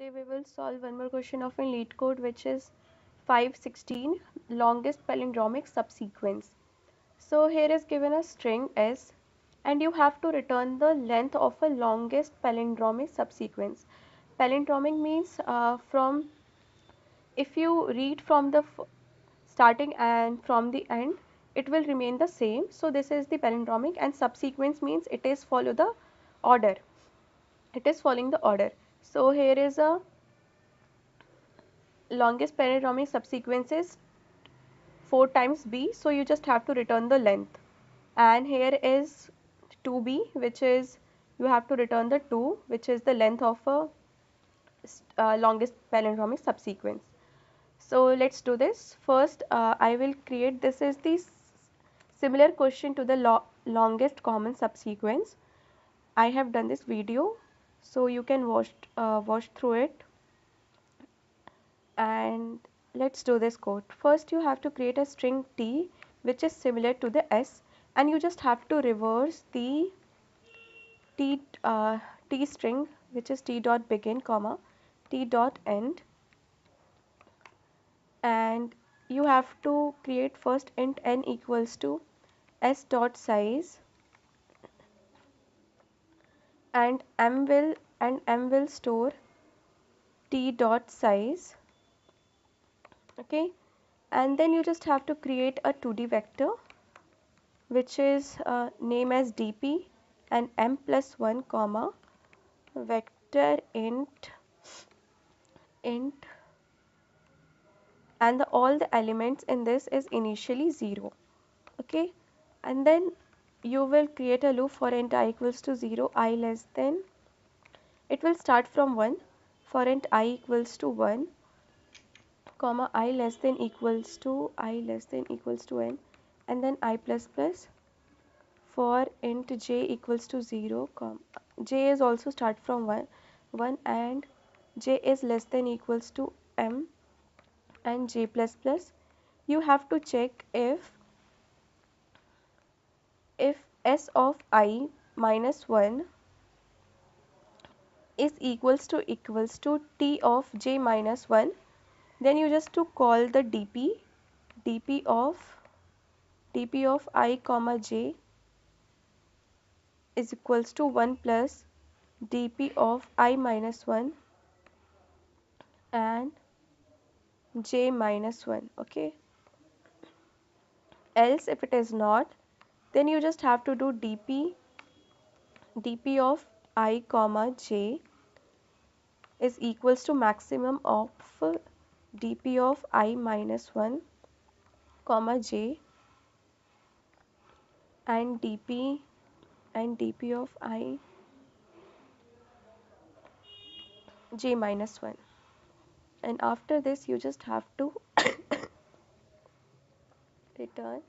Today we will solve one more question of in LeetCode, which is 516, longest palindromic subsequence. So here is given a string S and you have to return the length of a longest palindromic subsequence. Palindromic means from if you read from the starting and from the end, it will remain the same. So this is the palindromic, and subsequence means it is follow the order. It is following the order. So here is a longest palindromic subsequence is 4 times b, so you just have to return the length. And here is 2b, which is you have to return the 2, which is the length of a longest palindromic subsequence. So let's do this. First I will create, this is the similar question to the longest common subsequence. I have done this video, so you can watch through it. And let's do this code. First you have to create a string t which is similar to the s, and you just have to reverse the t t string, which is t dot begin comma t dot end, and you have to create first int n equals to s dot size, and m will store t dot size. Okay, and then you just have to create a 2D vector which is name as dp and m plus 1 comma vector int and all the elements in this is initially 0. Okay, and then you will create a loop for int I equals to 0, I less than, it will start from 1 for int I equals to 1 comma I less than equals to n, and then I plus plus for int j equals to 0, j is also start from 1 and j is less than equals to m and j plus plus. You have to check if s of I minus 1 is equals to t of j minus 1, then you just to call the dp of I comma j is equals to 1 plus dp of I minus 1 and j minus 1. Okay, else if it is not, then you just have to do dp of I comma j is equals to maximum of dp of I minus 1 comma j and dp of I j minus 1, and after this you just have to return